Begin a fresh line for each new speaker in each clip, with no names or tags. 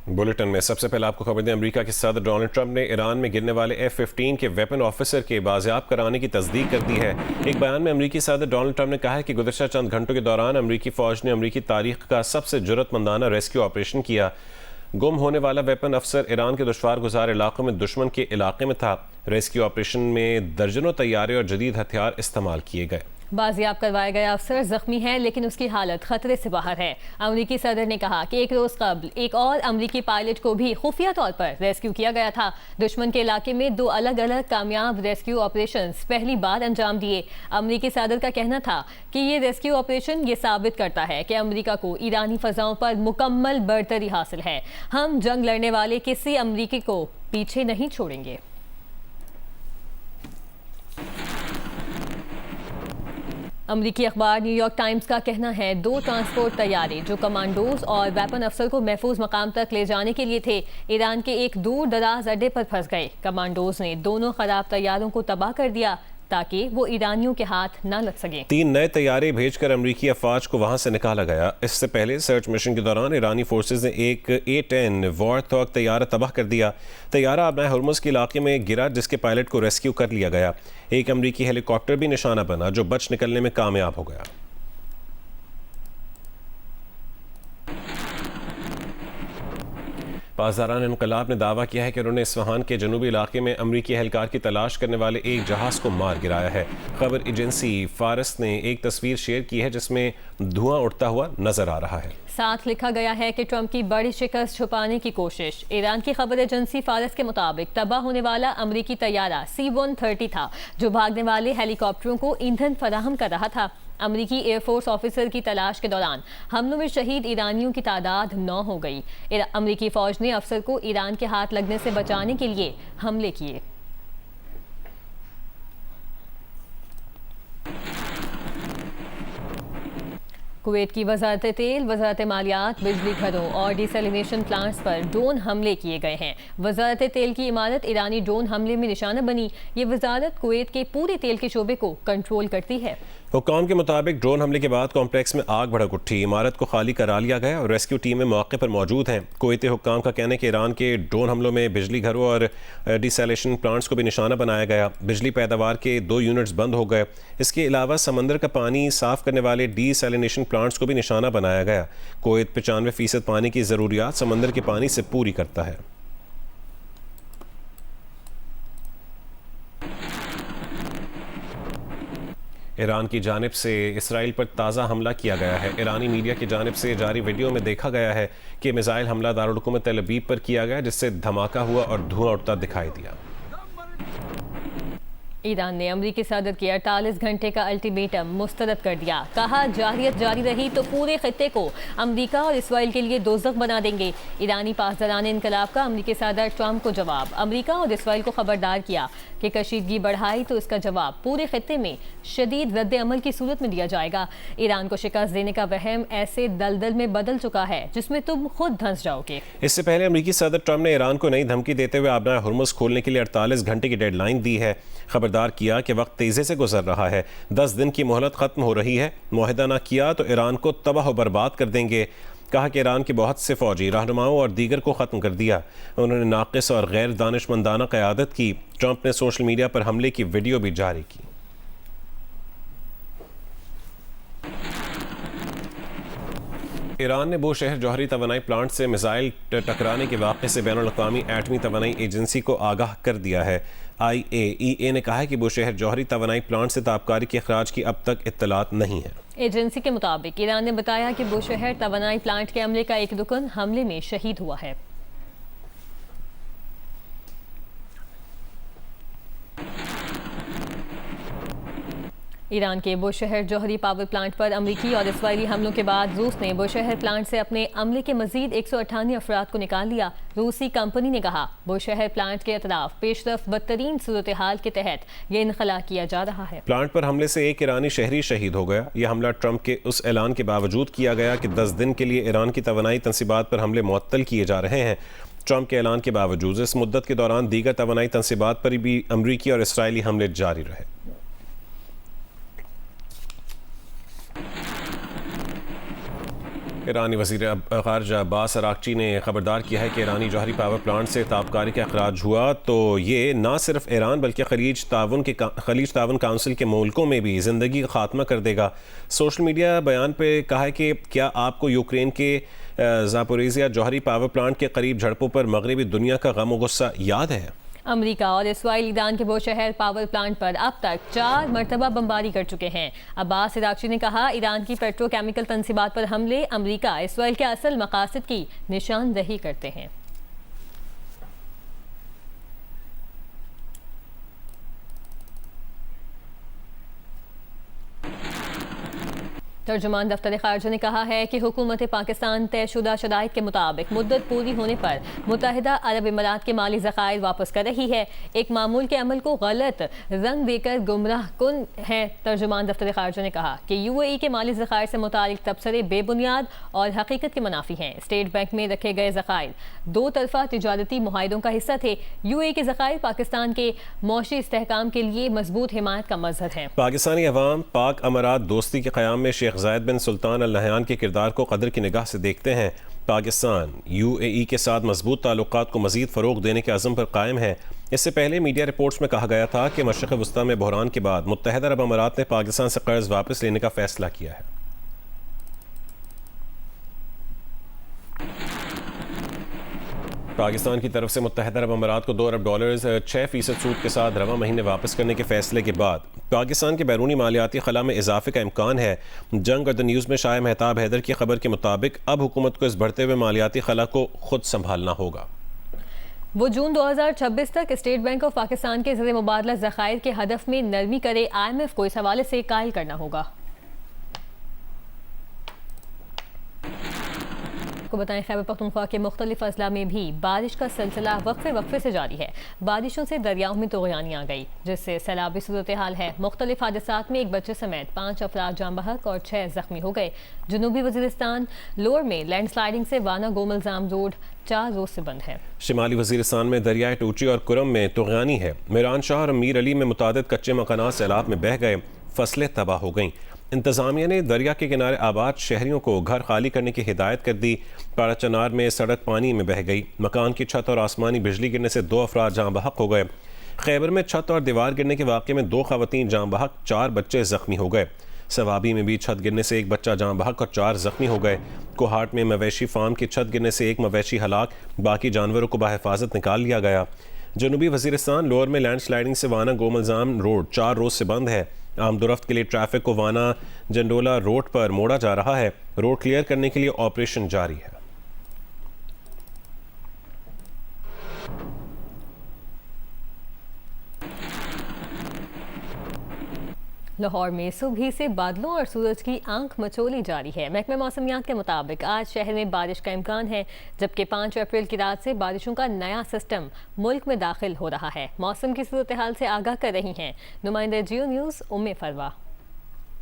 Bulletin में सबसे पहले आपको खबर दें, अमेरिका के सदर डोनाल्ड ट्रंप ने ईरान में गिरने वाले F-15 के वेपन ऑफिसर के बाजियाब कराने की तस्दीक कर दी है। एक बयान में अमेरिकी सदर डोनाल्ड ट्रंप ने कहा है कि गुज़श्ता चंद घंटों के दौरान अमेरिकी फ़ौज ने अमेरिकी तारीख का सबसे जुर्रतमंदाना रेस्क्यू ऑपरेशन किया। गुम होने वाला वेपन अफसर ईरान के दुश्वार गुजार इलाकों में दुश्मन के इलाके में था। रेस्क्यू ऑपरेशन में दर्जनों तैयारे और जदीद हथियार इस्तेमाल किए गए।
बाजियाब करवाया गया अफसर जख्मी है, लेकिन उसकी हालत खतरे से बाहर है। अमेरिकी सदर ने कहा कि एक रोज कबल एक और अमेरिकी पायलट को भी खुफिया तौर पर रेस्क्यू किया गया था। दुश्मन के इलाके में 2 अलग अलग कामयाब रेस्क्यू ऑपरेशंस पहली बार अंजाम दिए। अमेरिकी सदर का कहना था कि ये रेस्क्यू ऑपरेशन ये साबित करता है कि अमेरिका को ईरानी फजाओं पर मुकम्मल बरतरी हासिल है। हम जंग लड़ने वाले किसी अमेरिकी को पीछे नहीं छोड़ेंगे। अमरीकी अखबार न्यूयॉर्क टाइम्स का कहना है 2 ट्रांसपोर्ट तैयारे जो कमांडोज और वेपन अफसर को महफूज मकाम तक ले जाने के लिए थे, ईरान के एक दूर दराज अड्डे पर फंस गए। कमांडोज ने दोनों खराब तैयारों को तबाह कर दिया ताकि वो ईरानियों के हाथ न लग सके।
3 नए तैयारे भेजकर अमरीकी अफवाज को वहां से निकाला गया। इससे पहले सर्च मिशन के दौरान ईरानी फोर्सेज ने एक A-10 वॉरथॉग तैयारा तबाह कर दिया। तैयारा अपना हुर्मुज़ के इलाके में गिरा, जिसके पायलट को रेस्क्यू कर लिया गया। एक अमरीकी हेलीकॉप्टर भी निशाना बना, जो बच निकलने में कामयाब हो गया। पासदारान इनकलाब ने दावा किया है कि उन्होंने इस्फहान के जनूबी इलाके में अमरीकी एहलकार की तलाश करने वाले एक जहाज़ को मार गिराया है। खबर एजेंसी फारस ने एक तस्वीर शेयर की है जिसमें धुआं उड़ता हुआ नजर आ रहा है।
साथ लिखा गया है कि ट्रंप की बड़ी शिकस्त छुपाने की कोशिश। ईरान की खबर एजेंसी फारस के मुताबिक तबाह होने वाला अमरीकी तैयारा C-130 था, जो भागने वाले हेलीकॉप्टरों को ईंधन फराहम कर रहा था। अमरीकी एयरफोर्स ऑफिसर की तलाश के दौरान हमलों में शहीद ईरानियों की तादाद 9 हो गई। अमरीकी फौज ने अफसर को ईरान के हाथ लगने से बचाने के लिए हमले किए। कुवैत की वजारत तेल, वजारत मालियात, बिजली घरों और डिसैलिनेशन प्लांट्स पर ड्रोन हमले किए गए हैं। वजारत तेल की इमारत ईरानी ड्रोन हमले में निशाना बनी। ये वजारत कुवैत के पूरे तेल के शोबे को कंट्रोल करती है।
हुक्काम के मुताबिक ड्रोन हमले के बाद कॉम्प्लेक्स में आग भड़क उठी। इमारत को खाली करा लिया गया और रेस्क्यू टीमें मौके पर मौजूद हैं। कुवैती हुक्काम का कहना है कि ईरान के ड्रोन हमलों में बिजली घरों और डिसैलिनेशन प्लांट्स को भी निशाना बनाया गया। बिजली पैदावार के 2 यूनिट्स बंद हो गए। इसके अलावा समंदर का पानी साफ करने वाले डिसैलिनेशन प्लांट्स को भी निशाना बनाया गया। कुवैत 95% पानी की ज़रूरियात समंदर के पानी से पूरी करता है। ईरान की जानिब से इसराइल पर ताज़ा हमला किया गया है। ईरानी मीडिया की जानिब से जारी वीडियो में देखा गया है कि मिसाइल हमला दारुल हुकूमत तेल अवीव पर किया गया, जिससे धमाका हुआ और धुआं उड़ता दिखाई दिया।
ईरान ने अमरीकी सदर के 48 घंटे का अल्टीमेटम मुस्तरद कर दिया। कहा, जारियत जारी रही तो पूरे खित्ते को अमरीका और इसराइल के लिए दोज़ख बना देंगे। ईरानी पासदारान इनकलाब का अमरीकी सदर ट्रंप को जवाब। अमरीका और इसराइल को खबरदार किया कि कशीदगी बढ़ाई तो इसका जवाब पूरे खित्ते में शदीद रद्द अमल की सूरत में दिया जाएगा। ईरान को शिकस्त देने का वहम ऐसे दलदल में बदल चुका है जिसमें तुम खुद धंस जाओगे।
इससे पहले अमरीकी सदर ट्रंप ने ईरान को नई धमकी देते हुए अपना हुर्मुज़ खोलने के लिए 48 घंटे की डेडलाइन दी है। खबरदार किया कि वक्त तेजी से गुजर रहा है, 10 दिन की मोहलत खत्म हो रही है। मुआहदा न किया तो ईरान को तबाह व बर्बाद कर देंगे। कहा कि ईरान के बहुत से फौजी रहनुमाओं और दीगर को ख़त्म कर दिया। उन्होंने नाक़िस और गैर दानिशमंदाना क़यादत की। ट्रंप ने सोशल मीडिया पर हमले की वीडियो भी जारी की। ईरान ने बूशहर जौहरी तवानाई प्लांट से मिसाइल टकराने के वाक़े से बैनुल-अक़वामी एटमी तवानाई एजेंसी को आगाह कर दिया है। IAEA ने कहा है कि बूशहर जौहरी तवानाई प्लांट से ताबकारी के अखराज की अब तक इत्तलात नहीं है।
एजेंसी के मुताबिक ईरान ने बताया कि बूशहर तवानाई प्लांट के अमले का एक रुकन हमले में शहीद हुआ है। ईरान के बुशहर जौहरी पावर प्लांट पर अमरीकी और इसराइली हमलों के बाद रूस ने बुशहर प्लांट से अपने अमले के मजीद 198 अफराद को निकाल लिया। रूसी कंपनी ने कहा, बुशहर प्लांट के अतराफ पेशरफ बदतरीन सूरत हाल के तहत ये इनखला किया जा रहा है।
प्लांट पर हमले से एक ईरानी शहरी शहीद हो गया। यह हमला ट्रंप के उस ऐलान के बावजूद किया गया कि 10 दिन के लिए ईरान की तवानाई तंसीबात पर हमले मुअत्तल किए जा रहे हैं। ट्रंप के ऐलान के बावजूद इस मुद्दत के दौरान दीगर तवानाई तंसीबात पर भी अमरीकी और इसराइली हमले जारी रहे। ईरानी वज़ीर ख़ारिजा अब्बास अराक़ची ने खबरदार किया है कि ईरानी जौहरी पावर प्लांट से ताबकारी का अखराज हुआ तो ये न सिर्फ ईरान बल्कि खलीज ताउन काउंसिल के मुल्कों में भी ज़िंदगी का खात्मा कर देगा। सोशल मीडिया बयान पे कहा है कि क्या आपको यूक्रेन के ज़ापोरिज़िया जौहरी पावर प्लांट के करीब झड़पों पर मगरबी दुनिया का गम और गुस्सा याद है?
अमेरिका और इसराइल ईरान के बोशहर पावर प्लांट पर अब तक 4 मरतबा बमबारी कर चुके हैं। अब्बास अराक़ची ने कहा, ईरान की पेट्रोकेमिकल तंसीबात पर हमले अमेरिका इसराइल के असल मकासद की निशानदही करते हैं। तर्जुमान दफ्तर ख़ारिजा ने कहा है कि हुकूमत पाकिस्तान तयशुदा शराइत के मुताबिक मुद्दत पूरी होने पर मुत्तहिदा अरब इमारात के माली ज़खायर वापस कर रही है। एक मामूल के अमल को गलत रंग देकर गुमराह कुन है। तर्जुमान दफ्तर ख़ारिजा ने कहा कि UAE के माली ज़खायर से मुतालिक तबसरे बेबुनियाद और हकीकत के मुनाफी हैं। स्टेट बैंक में रखे गए ज़खायर 2 तरफ़ा तिजारती मुआहिदों का हिस्सा थे। UAE के ज़खायर पाकिस्तान के मौशी इस्तेहकाम के लिए मजबूत हिमायत का मज़हर है।
पाकिस्तानी अवाम पाक अमारात दोस्ती के क़याम में शेख ज़ायद बिन सुल्तान अल नहयान के किरदार को कदर की निगाह से देखते हैं। पाकिस्तान UAE के साथ मजबूत ताल्लुकात को मज़ीद फ़रोग़ देने के अज़म पर कायम है। इससे पहले मीडिया रिपोर्ट्स में कहा गया था कि मशरिक़ वस्ता में बहरान के बाद मुत्तहिदा अरब अमारात ने पाकिस्तान से कर्ज़ वापस लेने का फ़ैसला किया है। पाकिस्तान की तरफ से मुत्तहिदा अरब अमारात को $2 अरब 6% सूद के साथ रवा महीने वापस करने के फैसले के बाद पाकिस्तान के बैरूनी मालियाती खला में इजाफे का इम्कान है। जंग और द न्यूज़ में शाया मेहताब हैदर की खबर के मुताबिक अब हुकूमत को इस बढ़ते हुए मालियाती खला को खुद संभालना होगा।
वो जून 2026 तक स्टेट बैंक ऑफ पाकिस्तान के ज़र मुबादला ज़खायर के हदफ में नरमी करे। IMF को इस हवाले से कायल करना होगा। को बताएं, खैबर पख्तूनख्वा के मुख्तलिफ अजला में भी बारिश का सिलसिला वक्फे से जारी है। बारिशों से दरियाओं में तूग़यानी आ गई, जिससे सैलाबी सूरत हाल है। मुख्तलिफ हादसात में एक बच्चे समेत 5 अफराद जाँ बहक और 6 जख्मी हो गए। जनूबी वज़ीरिस्तान लोअर में लैंडस्लाइडिंग से वाना गोमलजाम रोड 4 रोज से बंद है।
शिमाली वज़ीरिस्तान में दरियाए टूची और कुरम में तूग़यानी है। मीरान शाह और मीर अली में मुतादिद कच्चे मकानात सैलाब में बह गए, फसलें तबाह हो गईं। इंतज़ामिया ने दरिया के किनारे आबाद शहरियों को घर खाली करने की हिदायत कर दी। पाड़ा चनार में सड़क पानी में बह गई। मकान की छत और आसमानी बिजली गिरने से 2 अफराद जाँ बहक हो गए। खैबर में छत और दीवार गिरने के वाक़े में 2 ख़वातीन जाँ बहक, 4 बच्चे ज़ख्मी हो गए। सवाबी में भी छत गिरने से 1 बच्चा जाँ बहक और 4 ज़ख्मी हो गए। कोहाट में मवेशी फार्म की छत गिरने से 1 मवेशी हलाक, बाकी जानवरों को बाहिफाजत निकाल लिया गया। जनूबी वज़ीरिस्तान लोअर में लैंडस्लाइडिंग से वाना गोमलजाम रोड 4 रोज से बंद है। आमदोरफ्त के लिए ट्रैफिक को वाना जंडोला रोड पर मोड़ा जा रहा है। रोड क्लियर करने के लिए ऑपरेशन जारी है।
लाहौर में सुबह से बादलों और सूरज की आंख मचोली जारी है। महकमे मौसमियात के मुताबिक आज शहर में बारिश का इम्कान है, जबकि 5 अप्रैल की रात से बारिशों का नया सिस्टम मुल्क में दाखिल हो रहा है। मौसम की सूरत हाल से आगाह कर रही हैं नुमाइंदा जियो न्यूज़ उम्मे फरवा।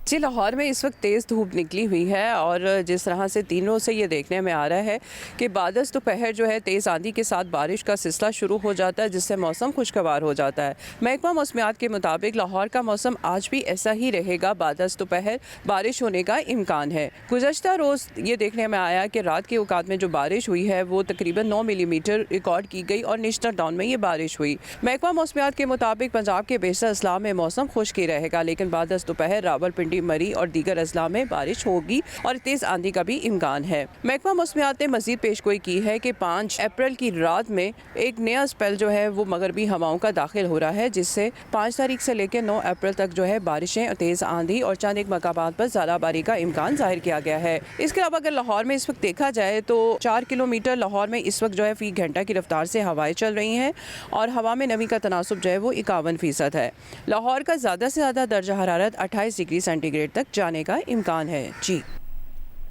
जी, लाहौर में इस वक्त तेज़ धूप निकली हुई है और जिस तरह से 3 रोज़ से ये देखने में आ रहा है कि बादस दोपहर जो है तेज़ आंधी के साथ बारिश का सिलसिला शुरू हो जाता है, जिससे मौसम खुशगवार हो जाता है। महकमा मौसमियात के मुताबिक लाहौर का मौसम आज भी ऐसा ही रहेगा। बादस दोपहर बारिश होने का इम्कान है। गुज़श्ता रोज़ ये देखने में आया कि रात के औकात में जो बारिश हुई है वो तकरीबन 9 मिलीमीटर रिकॉर्ड की गई और निश्तर टाउन में ये बारिश हुई। महकमा मौसमियात के मुताबिक पंजाब के बेशतर अजला में मौसम खुश्क ही रहेगा, लेकिन बादस दोपहर रावलपिंडी, मरी और दीगर अजला में बारिश होगी और तेज आंधी का भी इम्कान है। महकमा मौसमियात ने मजीद पेशगोई की है कि 5 अप्रैल की रात में एक नया स्पेल जो है वो मगरबी हवाओं का दाखिल हो रहा है, जिससे 5 तारीख से लेकर 9 अप्रैल तक जो है बारिशें, तेज आंधी और चंद एक मकामात पर ज़्यादा बारी का इम्कान जाहिर किया गया है। इसके अलावा अगर लाहौर में इस वक्त देखा जाए तो 4 किलोमीटर लाहौर में इस वक्त जो है फी घंटा की रफ्तार से हवाएं चल रही हैं और हवा में नमी का तनासुब जो है वो 51% है। लाहौर का ज़्यादा से ज़्यादा दर्जा हरारत 28 डिग्री सेंटीग्रेड तक जाने का इम्कान है। जी,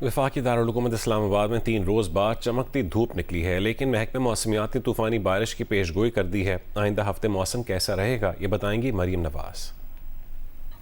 वफाकी दारुल हुकूमत इस्लामाबाद में 3 रोज़ बाद चमकती धूप निकली है, लेकिन महकमे मौसमियात ने तूफ़ानी बारिश की पेशगोई कर दी है। आइंदा हफ्ते मौसम कैसा रहेगा ये बताएंगी मरीम नवाज।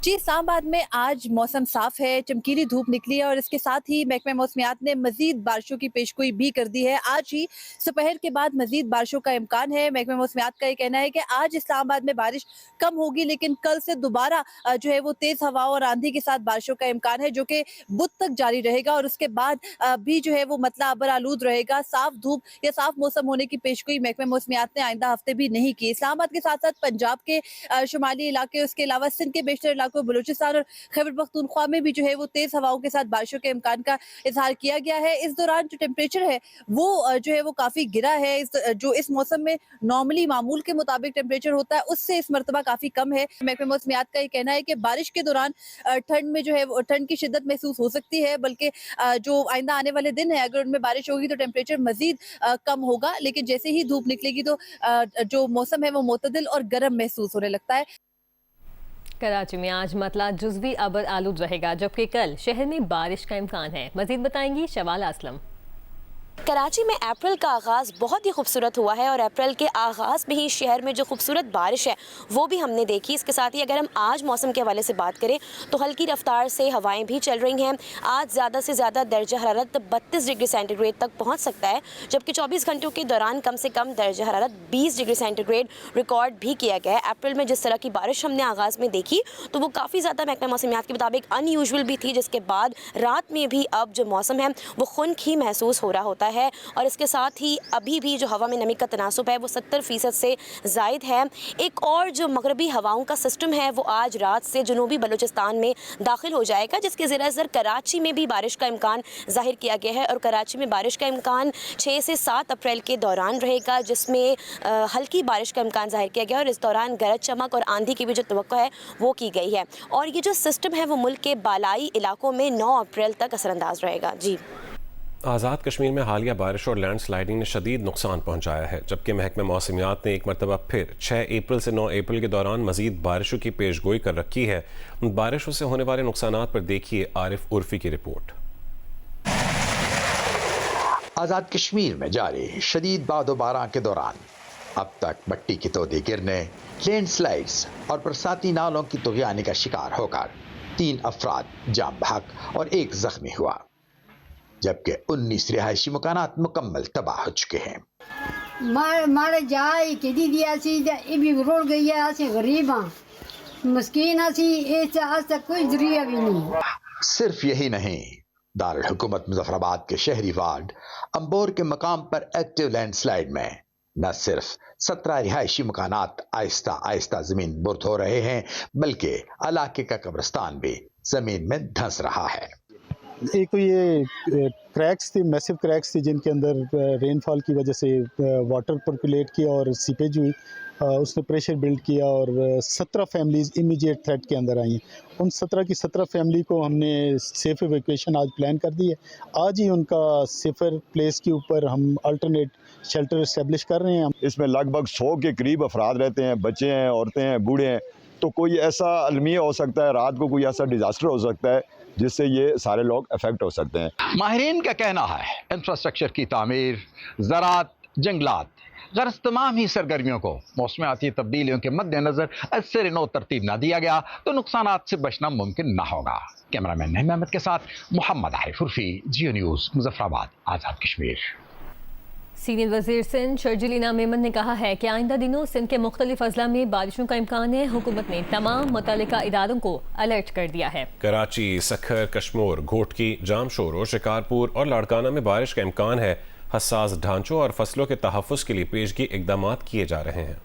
जी, इस्लामाबाद में आज मौसम साफ है, चमकीली धूप निकली है और इसके साथ ही महकमे मौसमियात ने मजीद बारिशों की पेशगोई भी कर दी है। आज ही दोपहर के बाद मजीद बारिशों का इम्कान है। महकमे मौसमियात का ये कहना है कि आज इस्लामाबाद में बारिश कम होगी, लेकिन कल से दोबारा जो है वो तेज़ हवा और आंधी के साथ बारिशों का इम्कान है, जो कि बुध तक जारी रहेगा और उसके बाद भी जो है वो मतला अबर आलूद रहेगा। साफ धूप या साफ मौसम होने की पेशगोई महकमे मौसमियात ने आइंदा हफ्ते भी नहीं की। इस्लामाबाद के साथ साथ पंजाब के शुमाली इलाके, उसके अलावा सिंध के बेशतर इलाकों, बलूचिस्तान और खैबर पख्तूनख्वा में भी जो है वो तेज हवाओं के साथ बारिशों के इम्कान का इजहार किया गया है। इस दौरान जो टेम्परेचर है वो जो है वो काफ़ी गिरा है। इस मौसम में नॉर्मली मामूल के मुताबिक टेम्परेचर होता है, उससे इस मरतबा काफ़ी कम है। महकमे मौसमियात का ये कहना है कि बारिश के दौरान ठंड में जो है वो ठंड की शिद्दत महसूस हो सकती है, बल्कि जो आइंदा आने वाले दिन है अगर उनमें बारिश होगी तो टेम्परेचर मजीद कम होगा, लेकिन जैसे ही धूप निकलेगी तो जो मौसम है वो मुतदिल और गर्म महसूस होने लगता है।
कराची में आज मतला जुज़वी अबर आलूद रहेगा, जबकि कल शहर में बारिश का इम्कान है। मजीद बताएंगी शवाल असलम।
कराची में अप्रैल का आगाज़ बहुत ही खूबसूरत हुआ है और अप्रैल के आगाज़ में ही शहर में जो खूबसूरत बारिश है वो भी हमने देखी। इसके साथ ही अगर हम आज मौसम के हवाले से बात करें तो हल्की रफ्तार से हवाएं भी चल रही हैं। आज ज़्यादा से ज़्यादा दर्जा हरारत 32 डिग्री सेंटीग्रेड तक पहुंच सकता है, जबकि 24 घंटों के दौरान कम से कम दर्जा हरारत 20 डिग्री सेंटीग्रेड रिकॉर्ड भी किया गया है। अप्रैल में जिस तरह की बारिश हमने आगाज़ में देखी तो वो काफ़ी ज़्यादा महकमा मौसमियात के मुताबिक अनयूजुअल भी थी, जिसके बाद रात में भी अब जो मौसम है वो खुनक ही महसूस हो रहा होता है। और इसके साथ ही अभी भी जो हवा में नमी का तनासुब है वो 70% से ज़ायद है। एक और जो मगरबी हवाओं का सिस्टम है वो आज रात से जनूबी बलूचिस्तान में दाखिल हो जाएगा, जिसके ज़रिए असर कराची में भी बारिश का इम्कान ज़ाहिर किया गया है और कराची में बारिश का इम्कान 6 से 7 अप्रैल के दौरान रहेगा, जिसमें हल्की बारिश का इम्कान ज़ाहिर किया गया और इस दौरान गरज चमक और आंधी की भी जो तवक्को है वो की गई है। और ये जो सिस्टम है वो मुल्क के बालाई इलाकों में 9 अप्रैल तक असरअंदाज रहेगा। जी,
आज़ाद कश्मीर में हालिया बारिश और लैंड स्लाइडिंग ने शदीद नुकसान पहुंचाया है, जबकि महकमे मौसमियात ने एक मरतबा फिर 6 अप्रैल से 9 अप्रैल के दौरान मजीद बारिशों की पेशगोई कर रखी है। बारिशों से होने वाले नुकसानात पर देखिए आरिफ उर्फी की रिपोर्ट।
आज़ाद कश्मीर में जारी शदीद बादोबारा के दौरान अब तक मट्टी की तोदी गिरने, लैंडस्लाइड्स और बरसाती नालों की तुग़यानी का शिकार होकर 3 अफराद जाम बहक और 1 जख्मी हुआ, जबकि 19 रिहायशी मकानात मुकम्मल तबाह हो चुके हैं।
मारे जाए कि दिया सी ये भी रोड गई है, ऐसे गरीब हैं, मस्कीन ऐसी आज तक कोई जरिया भी नहीं।
सिर्फ यही नहीं, दारुल हुकूमत मुजफ्फराबाद के शहरी वार्ड अंबोर के मकाम पर एक्टिव लैंडस्लाइड में न सिर्फ 17 रिहायशी मकानात आहिस्ता आहिस्ता जमीन बुर्द हो रहे हैं, बल्कि इलाके का कब्रिस्तान भी जमीन में धंस रहा है।
एक तो ये क्रैक्स थी, मैसिव क्रैक्स थी, जिनके अंदर रेनफॉल की वजह से वाटर पर्कुलेट किया और सीपेज हुई, उसने प्रेशर बिल्ड किया और 17 फैमिलीज़ इमीडिएट थ्रेट के अंदर आई हैं। उन 17 की 17 फैमिली को हमने सेफ एवेक्यूएशन आज प्लान कर दी है। आज ही उनका सेफर प्लेस के ऊपर हम अल्टरनेट शेल्टर इस्टेब्लिश कर रहे हैं।
इसमें लगभग 100 के करीब अफराद रहते हैं, बच्चे हैं, औरतें हैं, बूढ़े हैं। तो कोई ऐसा अलमिया हो सकता है, रात को कोई ऐसा डिज़ास्टर हो सकता है जिससे ये सारे लोग अफेक्ट हो सकते हैं।
माहिरीन का कहना है इंफ्रास्ट्रक्चर की तामीर, ज़राअत, जंगलात, गर्ज तमाम ही सरगर्मियों को मौसमियाती तब्दीलियों के मद्देनजर असर नो तरतीब न दिया गया तो नुकसानात से बचना मुमकिन न होगा। कैमरामैन नईम अहमद के साथ मोहम्मद आरिफ उर्फी, जियो न्यूज़, मुजफ्फराबाद, आज़ाद कश्मीर।
सीनियर वज़ीर सिंध शर्जील इनाम मेमन ने कहा है कि आइंदा दिनों सिंध के मुख्तलिफ अजला में बारिशों का इम्कान है। हुकूमत ने तमाम मुतल्लिका इदारों को अलर्ट कर दिया है। कराची,
सखर, कश्मोर, घोटकी, जामशोरो, शिकारपुर और लाड़काना में बारिश का इम्कान है। हसास ढांचों और फसलों के तहफ़्फ़ुज़ के लिए पेशगी इक़दामात किए जा रहे हैं।